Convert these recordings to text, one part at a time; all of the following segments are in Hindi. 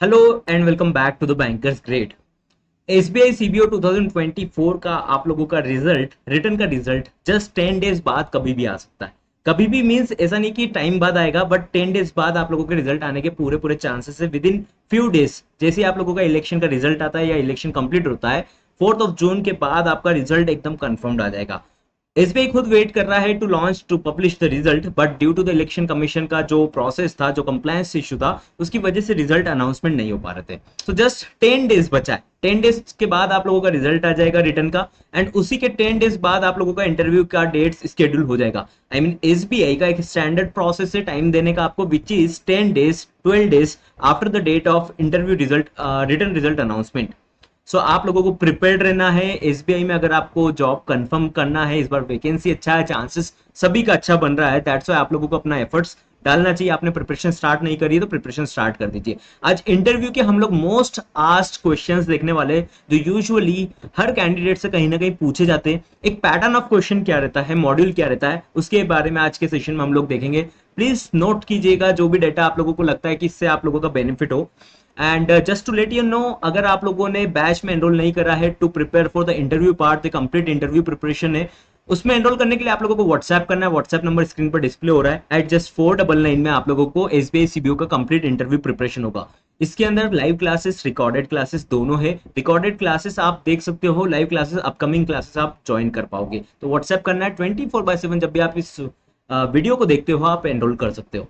Hello and welcome back to the bankers grade. SBI CBO 2024 का आप लोगों का रिजल्ट, रिटर्न का रिजल्ट जस्ट 10 डेज बाद कभी भी आ सकता है। कभी भी मींस ऐसा नहीं कि टाइम बाद आएगा, बट 10 डेज बाद आप लोगों के रिजल्ट आने के पूरे पूरे चांसेस है। विद इन फ्यू डेज जैसे ही आप लोगों का इलेक्शन का रिजल्ट आता है या इलेक्शन कंप्लीट होता है, 4 जून के बाद आपका रिजल्ट एकदम कंफर्म्ड आ जाएगा। एसबीआई खुद वेट कर रहा है to launch to publish the result, but due to the election commission का जो प्रोसेस था, जो कंप्लायंस इशू था, उसकी वजह से रिजल्ट अनाउंसमेंट नहीं हो पा रहे थे। तो जस्ट 10 डेज बचा है। 10 डेज के बाद आप लोगों का रिजल्ट आ जाएगा रिटर्न का, एंड उसी के 10 डेज बाद आप लोगों का इंटरव्यू का डेट स्केड्यूल हो जाएगा। आई मीन एसबीआई का एक स्टैंडर्ड प्रोसेस है टाइम देने का आपको, which is 10 days, 12 days after the date of interview result, return result announcement. So आप लोगों को प्रिपेयर्ड रहना है एसबीआई में। अगर आपको जॉब कंफर्म करना है, इस बार वैकेंसी अच्छा है, चांसेस सभी का अच्छा बन रहा है, दैट्स व्हाई आप लोगों को अपना एफर्ट्स डालना चाहिए। आपने प्रिपरेशन स्टार्ट नहीं करी है तो प्रिपरेशन स्टार्ट कर दीजिए। आज इंटरव्यू के हम लोग मोस्ट आस्क्ड क्वेश्चंस देखने वाले, जो यूजुअली हर कैंडिडेट से कहीं ना कहीं पूछे जाते हैं। एक पैटर्न ऑफ क्वेश्चन क्या रहता है, मॉड्यूल क्या रहता है, उसके बारे में आज के सेशन में हम लोग देखेंगे। प्लीज नोट कीजिएगा जो भी डेटा आप लोगों को लगता है कि इससे आप लोगों का बेनिफिट हो। And just to let you know, अगर आप लोगों ने बैच में एनरोल नहीं करा है to prepare for the interview part, the complete interview preparation है, उसमें एनरोल करने के लिए आप लोगों को व्हाट्सएप करना है। व्हाट्सएप नंबर स्क्रीन पर डिस्प्ले हो रहा है। एट जस्ट 499 में आप लोगों को एसबीआई सीबीओ का कंप्लीट इंटरव्यू प्रिपरेशन होगा। इसके अंदर लाइव क्लासेस, रिकॉर्डेड क्लासेस दोनों है। रिकॉर्डेड क्लासेस आप देख सकते हो, लाइव क्लासेस, अपकमिंग क्लासेस आप ज्वाइन कर पाओगे। तो व्हाट्सएप करना है 24/7। जब भी आप इस वीडियो को देखते हो आप एनरोल कर सकते हो।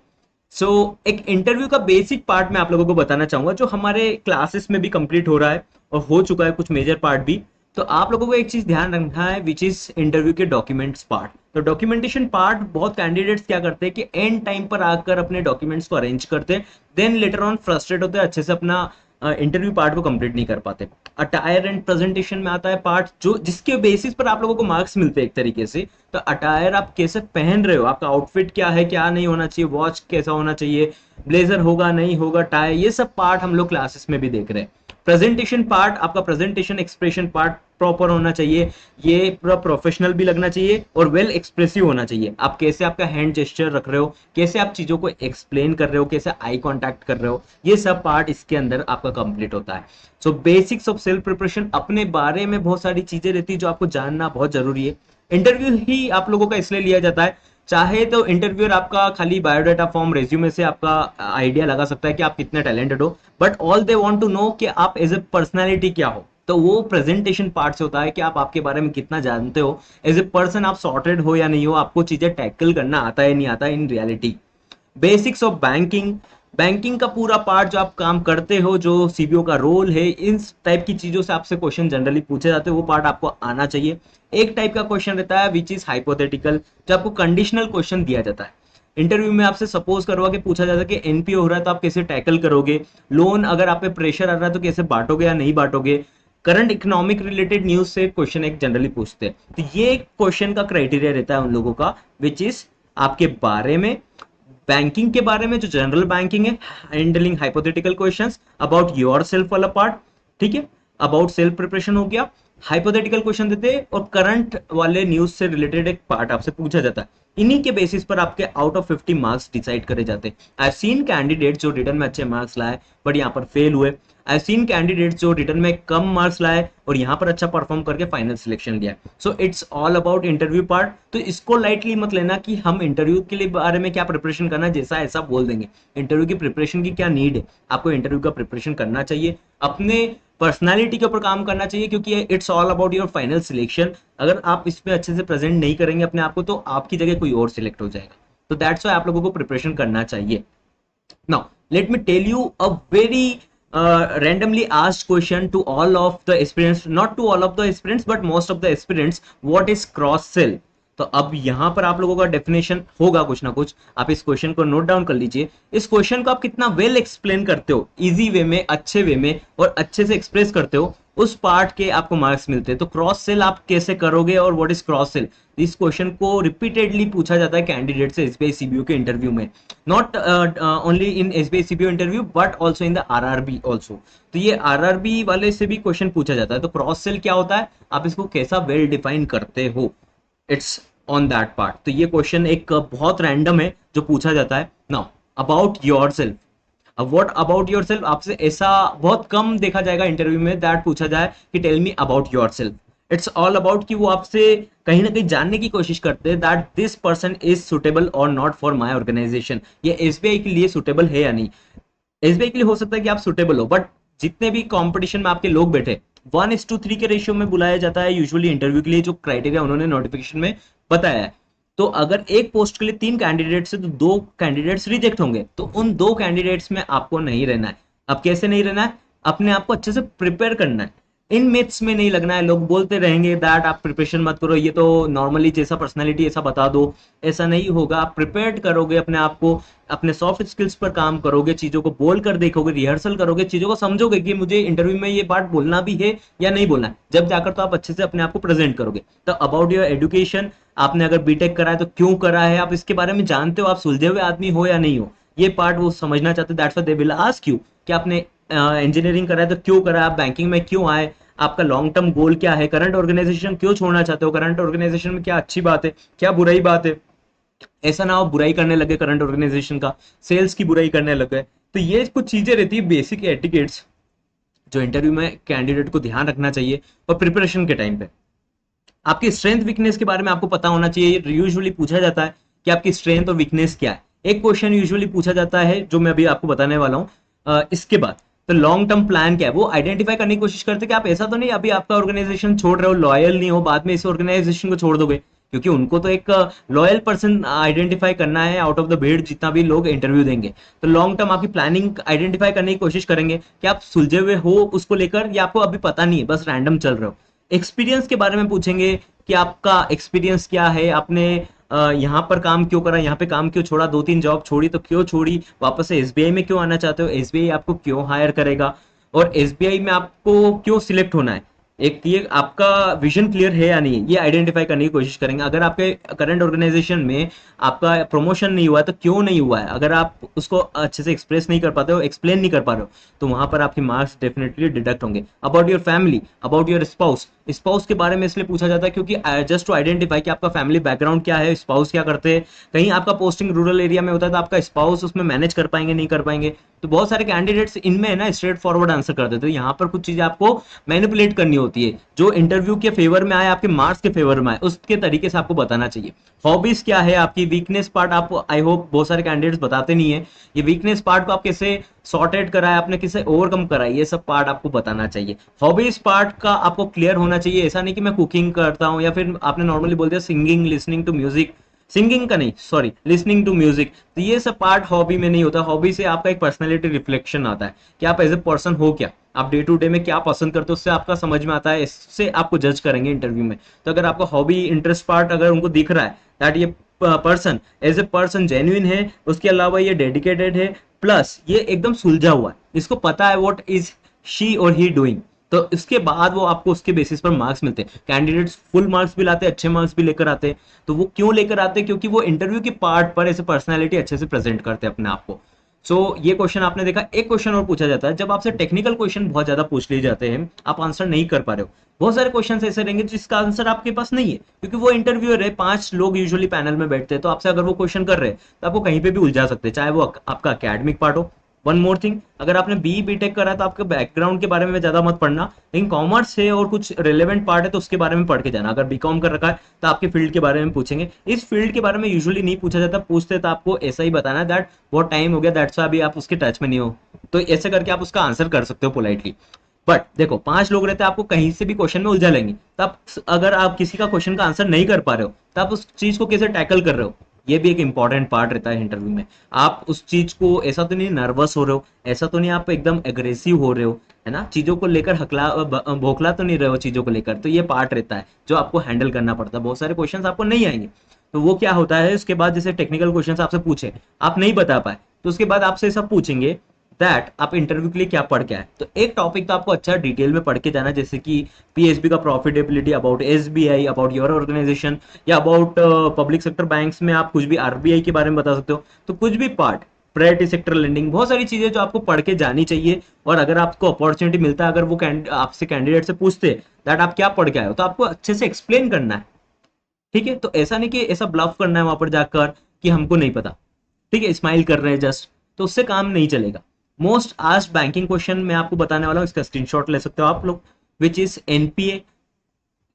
एक इंटरव्यू का बेसिक पार्ट मैं आप लोगों को बताना चाहूंगा, जो हमारे क्लासेस में भी कंप्लीट हो रहा है और हो चुका है कुछ मेजर पार्ट भी। तो आप लोगों को एक चीज ध्यान रखना है, विच इज इंटरव्यू के डॉक्यूमेंट्स पार्ट। तो डॉक्यूमेंटेशन पार्ट बहुत कैंडिडेट्स क्या करते हैं कि एंड टाइम पर आकर अपने डॉक्यूमेंट्स को अरेंज करते हैं, देन लेटर ऑन फ्रस्ट्रेट होते हैं, अच्छे से अपना इंटरव्यू पार्ट को कंप्लीट नहीं कर पाते। अटायर एंड प्रेजेंटेशन में आता है पार्ट, जो जिसके बेसिस पर आप लोगों को मार्क्स मिलते हैं एक तरीके से। तो अटायर आप कैसे पहन रहे हो, आपका आउटफिट क्या है, क्या नहीं होना चाहिए, वॉच कैसा होना चाहिए, ब्लेजर होगा नहीं होगा, टाई, ये सब पार्ट हम लोग क्लासेस में भी देख रहे हैं। प्रेजेंटेशन पार्ट, आपका प्रेजेंटेशन एक्सप्रेशन पार्ट प्रॉपर होना चाहिए, ये पूरा प्रोफेशनल भी लगना चाहिए और वेल एक्सप्रेसिव होना चाहिए। आप कैसे आपका हैंड जेस्चर रख रहे हो, कैसे आप चीजों को एक्सप्लेन कर रहे हो, कैसे आई कांटेक्ट कर रहे हो, ये सब पार्ट इसके अंदर आपका कंप्लीट होता है। सो बेसिक्स ऑफ सेल्फ प्रिपरेशन, अपने बारे में बहुत सारी चीजें रहती है जो आपको जानना बहुत जरूरी है। इंटरव्यू ही आप लोगों का इसलिए लिया जाता है, चाहे तो इंटरव्यूअर आपका खाली बायोडाटा फॉर्म, रेज्यूमे से आपका आइडिया लगा सकता है कि आप कितने टैलेंटेड हो, but all they want to know कि आप एज ए पर्सनालिटी क्या हो। तो वो प्रेजेंटेशन पार्ट से होता है कि आप आपके बारे में कितना जानते हो, एज ए पर्सन आप सॉर्टेड हो या नहीं हो, आपको चीजें टैकल करना आता है नहीं आता in reality. Basics of banking, banking का पूरा पार्ट जो आप काम करते हो, जो सीबीओ का रोल है, इन टाइप की चीजों से आपसे क्वेश्चन जनरली पूछे जाते हैं, वो पार्ट आपको आना चाहिए। एक टाइप का क्वेश्चन रहता है विच इज हाइपोथेटिकल, जो आपको कंडीशनल क्वेश्चन दिया जाता है। इंटरव्यू में आपसे सपोज करवा के पूछा जाता है कि एनपीओ हो रहा है तो आप कैसे टैकल करोगे, लोन अगर आप पे प्रेशर आ रहा है तो कैसे बांटोगे या नहीं बांटोगे, करंट इकोनॉमिक रिलेटेड न्यूज से क्वेश्चन एक जनरली पूछते हैं। तो ये क्वेश्चन का क्राइटेरिया रहता है उन लोगों का, विच इज आपके बारे में, बैंकिंग के बारे में, जो जनरल बैंकिंग है, handling hypothetical questions about your self वाला पार्ट, ठीक है। अबाउट सेल्फ प्रिपरेशन हो गया, हाइपोथेटिकल क्वेश्चन देते हैं, और करंट वाले न्यूज से रिलेटेड एक पार्ट आपसे पूछा जाता है। इन्हीं के बेसिस पर आपके आउट ऑफ 50 मार्क्स डिसाइड करे जाते हैं। आई सीन कैंडिडेट जो रिटर्न में अच्छे मार्क्स लाए बट यहाँ पर फेल हुए। आई सीन कैंडिडेट्स जो रिटर्न में कम मार्क्स लाए और यहाँ पर अच्छा परफॉर्म करके फाइनल सिलेक्शन लिया। So it's all about interview part. तो इसको लाइटली मत लेना कि हम इंटरव्यू के लिए बारे में क्या प्रिपरेशन करना है, जैसा ऐसा बोल देंगे। इंटरव्यू की प्रिपरेशन की क्या नीड है, आपको इंटरव्यू का प्रिपरेशन करना चाहिए, अपने पर्सनालिटी के ऊपर काम करना चाहिए, क्योंकि it's all about your final selection. अगर आप इसमें अच्छे से प्रेजेंट नहीं करेंगे अपने आप को, तो आपकी जगह कोई और सिलेक्ट हो जाएगा। तो दैट्स व्हाई आप लोगों को प्रिपरेशन करना चाहिए। Now, let me tell you a very randomly asked question to all of the aspirants, not to all of the aspirants, but most of the aspirants. What is cross sell? तो अब यहां पर आप लोगों का डेफिनेशन होगा कुछ ना कुछ, आप इस क्वेश्चन को नोट डाउन कर लीजिए। इस क्वेश्चन को आप कितना वेल एक्सप्लेन करते हो, इजी वे में, अच्छे वे में और अच्छे से एक्सप्रेस करते हो, उस पार्ट के आपको मार्क्स मिलते हैं। तो क्रॉस सेल आप कैसे करोगे और व्हाट इज क्रॉस सेल, इस क्वेश्चन को रिपीटेडली पूछा जाता है कैंडिडेट से एसबीआई सीबीओ के इंटरव्यू में। Not only in SBI CBO interview but also in the RRB also. तो ये आरआरबी वाले से भी क्वेश्चन पूछा जाता है। तो क्रॉस सेल क्या होता है, आप इसको कैसा वेल डिफाइन करते हो, इट्स ऑन दैट पार्ट। तो ये क्वेश्चन एक बहुत रैंडम है जो पूछा जाता है। नाउ अबाउट योर सेल्फ, अब व्हाट अबाउट योर सेल्फ, आपसे ऐसा बहुत कम देखा जाएगा इंटरव्यू में दैट पूछा जाए कि tell me about yourself. It's all about कि वो आपसे कहीं ना कहीं जानने की कोशिश करते हैं that this person is suitable और नॉट फॉर माई ऑर्गेनाइजेशन, ये एसबीआई के लिए सुटेबल है या नहीं। एसबीआई के लिए हो सकता है कि आप सुटेबल हो, बट जितने भी कंपटीशन में आपके लोग बैठे 1:3 के रेशियो में बुलाया जाता है यूजुअली इंटरव्यू के लिए, जो क्राइटेरिया उन्होंने नोटिफिकेशन में बताया है। तो अगर एक पोस्ट के लिए 3 कैंडिडेट्स है तो 2 कैंडिडेट्स रिजेक्ट होंगे, तो उन 2 कैंडिडेट्स में आपको नहीं रहना है। अब कैसे नहीं रहना है, अपने आप को अच्छे से प्रिपेयर करना है, इन मिथ्स में नहीं लगना है। लोग बोलते रहेंगे दैट आप प्रिपरेशन मत करो, ये तो नॉर्मली जैसा पर्सनालिटी ऐसा बता दो, ऐसा नहीं होगा। आप प्रिपेयर्ड करोगे अपने आप को, अपने सॉफ्ट स्किल्स पर काम करोगे, चीजों को बोल कर देखोगे, रिहर्सल करोगे, चीजों को समझोगे कि मुझे इंटरव्यू में ये बात बोलना भी है या नहीं बोलना है, जब जाकर तो आप अच्छे से अपने आप को प्रेजेंट करोगे। तो अबाउट योर एजुकेशन, आपने अगर बीटेक करा है तो क्यों करा है, आप इसके बारे में जानते हो, आप सुलझे हुए आदमी हो या नहीं हो, ये पार्ट वो समझना चाहते हैं। That's why they will ask you कि आपने इंजीनियरिंग करा है तो क्यों करा, आप बैंकिंग में क्यों आए, आपका लॉन्ग टर्म गोल क्या है, करंट ऑर्गेनाइजेशन क्यों छोड़ना चाहते हो, करंट ऑर्गेनाइजेशन में क्या अच्छी बात है, क्या बुराई बात है। ऐसा ना हो बुराई करने लगे करंट ऑर्गेनाइजेशन का, सेल्स की बुराई करने लगे। तो ये कुछ चीजें रहती है बेसिक एटिकेट्स जो इंटरव्यू में कैंडिडेट को ध्यान रखना चाहिए। और प्रिपरेशन के टाइम पे आपकी स्ट्रेंथ वीकनेस के बारे में आपको पता होना चाहिए। यूजुअली पूछा जाता है कि आपकी स्ट्रेंथ और वीकनेस क्या है। एक क्वेश्चन यूजुअली पूछा जाता है जो मैं अभी आपको बताने वाला हूँ। इसके बाद तो लॉन्ग टर्म प्लान क्या है वो आइडेंटिफाई करने की कोशिश करते हैं कि आप ऐसा तो नहीं अभी आपका ऑर्गेनाइजेशन छोड़ रहे हो, लॉयल नहीं हो, बाद में इस ऑर्गेनाइजेशन को छोड़ दोगे, क्योंकि उनको तो एक लॉयल पर्सन आइडेंटिफाई करना है आउट ऑफ द भीड़ जितना भी लोग इंटरव्यू देंगे। तो लॉन्ग टर्म आपकी प्लानिंग आइडेंटिफाई करने की कोशिश करेंगे कि आप सुलझे हुए हो उसको लेकर या आपको अभी पता नहीं है, बस रैंडम चल रहे हो। एक्सपीरियंस के बारे में पूछेंगे कि आपका एक्सपीरियंस क्या है, आपने यहाँ पर काम क्यों करा, यहाँ पे काम क्यों छोड़ा, 2-3 जॉब छोड़ी तो क्यों छोड़ी, वापस से एसबीआई में क्यों आना चाहते हो, एसबीआई आपको क्यों हायर करेगा, और एसबीआई में आपको क्यों सिलेक्ट होना है। एक ये आपका विजन क्लियर है या नहीं, ये आइडेंटिफाई करने की कोशिश करेंगे। अगर आपके करंट ऑर्गेनाइजेशन में आपका प्रमोशन नहीं हुआ है तो क्यों नहीं हुआ है, अगर आप उसको अच्छे से एक्सप्रेस नहीं कर पाते हो, एक्सप्लेन नहीं कर पा रहे हो, तो वहां पर आपके मार्क्स डेफिनेटली डिडक्ट होंगे। About your family, about your spouse, spouse के बारे में इसलिए पूछा जाता है क्योंकि जस्ट टू आइडेंटिफाई कि आपका फैमिली बैकग्राउंड क्या है, स्पाउस क्या करते हैं। कहीं आपका पोस्टिंग रूरल एरिया में होता है तो आपका स्पाउस उसमें मैनेज कर पाएंगे नहीं कर पाएंगे। तो बहुत सारे कैंडिडेट्स इनमें है ना स्ट्रेट फॉरवर्ड आंसर कर देते हैं। यहाँ पर कुछ चीजें आपको मैनिपुलेट करनी होती है, जो इंटरव्यू के फेवर में आए, आपके मार्क्स के फेवर में आए, उसके तरीके से आपको बताना चाहिए। हॉबीज क्या है आपकी, वीकनेस पार्ट आप आई होप बहुत सारे कैंडिडेट्स बताते नहीं है, ये वीकनेस पार्ट को आप कैसे सॉर्टेड करा है, आपने किसे ओवरकम करा है, ये सब पार्ट आपको बताना चाहिए। हॉबीज पार्ट का आपको क्लियर होना चाहिए। ऐसा नहीं कि मैं कुकिंग करता हूँ या फिर आपने नॉर्मली बोल दिया singing, listening to music, singing का नहीं सॉरी लिसनिंग टू म्यूजिक, तो ये सब पार्ट हॉबी में नहीं होता। हॉबी से आपका एक पर्सनैलिटी रिफ्लेक्शन आता है कि आप एज ए पर्सन हो क्या, आप डे टू डे में क्या पसंद करते हो, उससे आपका समझ में आता है, इससे आपको जज करेंगे इंटरव्यू में। तो अगर आपका हॉबी इंटरेस्ट पार्ट अगर उनको दिख रहा है दैट ये person as a person genuine है, उसके अलावा ये डेडिकेटेड है, प्लस ये एकदम सुलझा हुआ है, इसको पता है व्हाट इज शी और ही डूइंग, तो इसके बाद वो आपको उसके बेसिस पर मार्क्स मिलते हैं। कैंडिडेट्स फुल मार्क्स भी लाते हैं, अच्छे मार्क्स भी लेकर आते हैं। तो वो क्यों लेकर आते हैं, क्योंकि वो इंटरव्यू के पार्ट पर ऐसे पर्सनैलिटी अच्छे से प्रेजेंट करते हैं अपने आप को। सो ये क्वेश्चन आपने देखा। एक क्वेश्चन और पूछा जाता है जब आपसे टेक्निकल क्वेश्चन बहुत ज्यादा पूछ लिए जाते हैं, आप आंसर नहीं कर पा रहे हो। बहुत सारे क्वेश्चन ऐसे रहेंगे जिसका आंसर आपके पास नहीं है, क्योंकि वो इंटरव्यूअर है, 5 लोग यूजुअली पैनल में बैठते हैं, तो आपसे अगर वो क्वेश्चन कर रहे हैं तो आपको कहीं पे भी उलझा सकते हैं, चाहे वो आपका अकेडमिक पार्ट हो। वन मोर थिंग, अगर आपने बी बीटेक करा तो आपके बैकग्राउंड के बारे में ज्यादा मत पढ़ना, लेकिन कॉमर्स है और कुछ रिलेवेंट पार्ट है तो उसके बारे में पढ़ के जाना। अगर बीकॉम कर रखा है तो आपके फील्ड के बारे में पूछेंगे। इस फील्ड के बारे में यूजुअली नहीं पूछा जाता, पूछते तो आपको ऐसा ही बताना है दैट बहुत टाइम हो गया, दैट्स अभी आप उसके टच में नहीं हो, तो ऐसे करके आप उसका आंसर कर सकते हो पोलाइटली। बट देखो 5 लोग रहते हैं, आपको कहीं से भी क्वेश्चन में उलझा लेंगे, तब अगर आप किसी का क्वेश्चन का आंसर नहीं कर पा रहे हो तो आप उस चीज को कैसे टैकल कर रहे हो, ये भी एक इंपॉर्टेंट पार्ट रहता है इंटरव्यू में। आप उस चीज को ऐसा तो नहीं नर्वस हो रहे हो, ऐसा तो नहीं आप एकदम एग्रेसिव हो रहे हो, है ना, चीजों को लेकर हकला भोखला तो नहीं रहे हो चीजों को लेकर, तो ये पार्ट रहता है जो आपको हैंडल करना पड़ता है। बहुत सारे क्वेश्चंस आपको नहीं आएंगे, तो वो क्या होता है उसके बाद, जैसे टेक्निकल क्वेश्चंस आपसे पूछे आप नहीं बता पाए, तो उसके बाद आपसे सब पूछेंगे दैट आप इंटरव्यू के लिए क्या पढ़ के आए। तो एक टॉपिक तो आपको अच्छा डिटेल में पढ़ के जाना, जैसे कि पीएसबी का profitability, about SBI, about your organisation, या अबाउट पब्लिक सेक्टर बैंक्स में आप कुछ भी आरबीआई के बारे में बता सकते हो। तो कुछ भी पार्ट, प्रायोरिटी सेक्टर लेंडिंग, बहुत सारी चीजें जो आपको पढ़ के जानी चाहिए। और अगर आपको अपॉर्चुनिटी मिलता है, अगर वो आपसे कैंडिडेट से पूछते दैट आप क्या पढ़ के आए हो, तो आपको अच्छे से एक्सप्लेन करना है। ठीक है, तो ऐसा नहीं कि ऐसा ब्लफ करना है वहां पर जाकर कि हमको नहीं पता, ठीक है, स्माइल कर रहे हैं जस्ट, तो उससे काम नहीं चलेगा। मोस्ट आस्क्ड बैंकिंग क्वेश्चन मैं आपको बताने वाला हूँ, इसका स्क्रीनशॉट ले सकते हो आप लोग, which is NPA.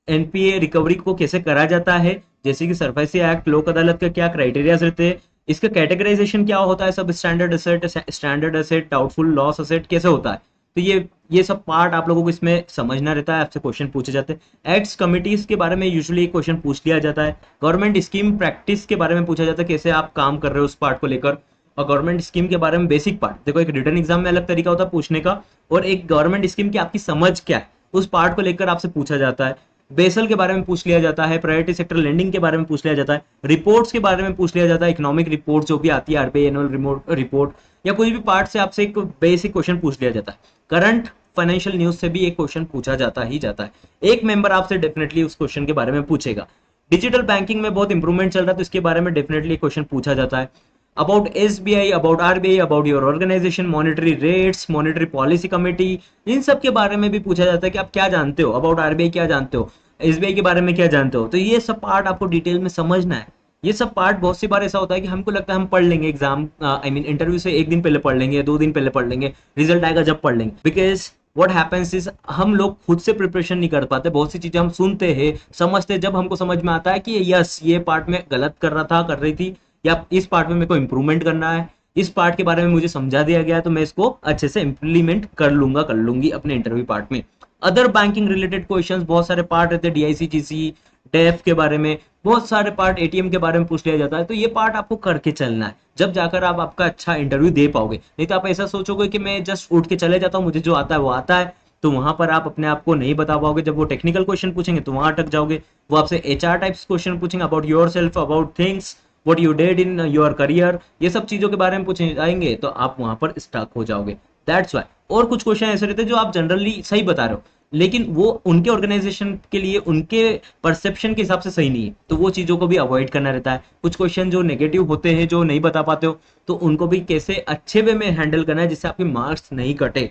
NPA recovery को कैसे करा जाता है, जैसे कि सरफेसी एक्ट, लोक अदालत का क्या क्राइटेरियाज रहते हैं, इसका कैटेगराइजेशन क्या होता है, सब standard asset, doubtful loss asset कैसे होता है। तो ये सब पार्ट आप लोगों को इसमें समझना रहता है, आपसे क्वेश्चन पूछे जाते हैं। एक्ट्स कमिटीज के बारे में यूजुअली क्वेश्चन पूछ लिया जाता है। गवर्नमेंट स्कीम प्रैक्टिस के बारे में पूछा जाता है, कैसे आप काम कर रहे हो उस पार्ट को लेकर। और गवर्नमेंट स्कीम के बारे में बेसिक पार्ट, देखो एक रिटर्न एग्जाम में अलग तरीका होता है पूछने का, और एक गवर्नमेंट स्कीम की आपकी समझ क्या है उस पार्ट को लेकर आपसे पूछा जाता है। बेसल के बारे में पूछ लिया जाता है, प्रायोरिटी सेक्टर लेंडिंग के बारे में पूछ लिया जाता है, रिपोर्ट्स के बारे में पूछ लिया जाता है, इकोनॉमिक रिपोर्ट जो भी आती है, आरबीआई एनुअल रिपोर्ट, या कोई भी पार्ट से आपसे एक बेसिक क्वेश्चन पूछ लिया जाता है। करंट फाइनेंशियल न्यूज से भी एक क्वेश्चन पूछा जाता ही जाता है, एक मेंबर आपसे डेफिनेटली उस क्वेश्चन के बारे में पूछेगा। डिजिटल बैंकिंग में बहुत इंप्रूवमेंट चल रहा है, तो इसके बारे में डेफिनेटली क्वेश्चन पूछा जाता है। About SBI, about RBI, about your organisation, monetary rates, monetary policy committee, इन सब के बारे में भी पूछा जाता है कि आप क्या जानते हो अबाउट आरबीआई, क्या जानते हो एसबीआई के बारे में, क्या जानते हो। तो ये सब पार्ट आपको डिटेल में समझना है। ये सब पार्ट बहुत सी बार ऐसा होता है कि हमको लगता है हम पढ़ लेंगे एग्जाम, आई मीन इंटरव्यू से एक दिन पहले पढ़ लेंगे, 2 दिन पहले पढ़ लेंगे, रिजल्ट आएगा जब पढ़ लेंगे। बिकॉज व्हाट हैपेंस इज हम लोग खुद से प्रिपरेशन नहीं कर पाते, बहुत सी चीजें हम सुनते हैं, समझते हैं, जब हमको समझ में आता है कि यस ये पार्ट में गलत कर रहा था, कर रही थी, या इस पार्ट में मेरे को इंप्रूवमेंट करना है, इस पार्ट के बारे में मुझे समझा दिया गया है, तो मैं इसको अच्छे से इंप्लीमेंट कर लूंगा, कर लूंगी अपने इंटरव्यू पार्ट में। अदर बैंकिंग रिलेटेड क्वेश्चंस बहुत सारे पार्ट रहते हैं, डीआईसी, जीसी, डेफ के बारे में बहुत सारे पार्ट, एटीएम के बारे में पूछ लिया जाता है। तो ये पार्ट आपको करके चलना है, जब जाकर आप आपका अच्छा इंटरव्यू दे पाओगे। नहीं तो आप ऐसा सोचोगे कि मैं जस्ट उठ के चले जाता हूँ, मुझे जो आता है वो आता है, तो वहां पर आप अपने आप को नहीं बता पाओगे। जब वो टेक्निकल क्वेश्चन पूछेंगे तो वहां अटक जाओगे। वो आपसे एचआर टाइप्स क्वेश्चन पूछेंगे, about your self, about things what you did in your career, ये सब चीजों के बारे में पूछे जाएंगे तो आप वहां पर स्टक हो जाओगे। That's why. और कुछ क्वेश्चन ऐसे रहते हैं जो आप जनरली सही बता रहे हो, लेकिन वो उनके ऑर्गेनाइजेशन के लिए, उनके परसेप्शन के हिसाब से सही नहीं है, तो वो चीजों को भी अवॉइड करना रहता है। कुछ क्वेश्चन जो नेगेटिव होते हैं, जो नहीं बता पाते हो, तो उनको भी कैसे अच्छे वे में हैंडल करना है जिससे आपके मार्क्स नहीं कटे।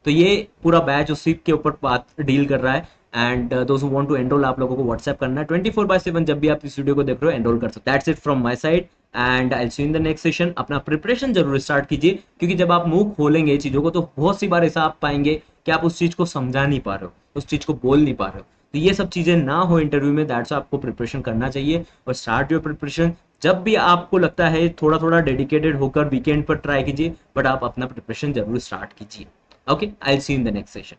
तो ये पूरा बैच उसी के ऊपर बात डील कर रहा है। And those who want to enrol, आप लोगों को व्हाट्सएप करना है 24/7, जब भी आप इस वीडियो को देख रहे हो एनरोल कर सकते हो। That's it from my side and I will see you in the next session. अपना प्रिपरेशन जरूर स्टार्ट कीजिए, क्योंकि जब आप मुंह खोलेंगे चीजों को तो बहुत सी बार ऐसा आप पाएंगे कि आप उस चीज को समझा नहीं पा रहे हो, उस चीज को बोल नहीं पा रहे हो। तो ये सब चीजें ना हो इंटरव्यू में, दैट्स आपको प्रिपरेशन करना चाहिए। और स्टार्ट योर प्रिपरेशन, जब भी आपको लगता है थोड़ा थोड़ा डेडिकेटेड होकर वीकेंड पर ट्राई कीजिए, बट आप अपना प्रिपरेशन जरूर स्टार्ट कीजिए। Okay, I'll see you in the next session.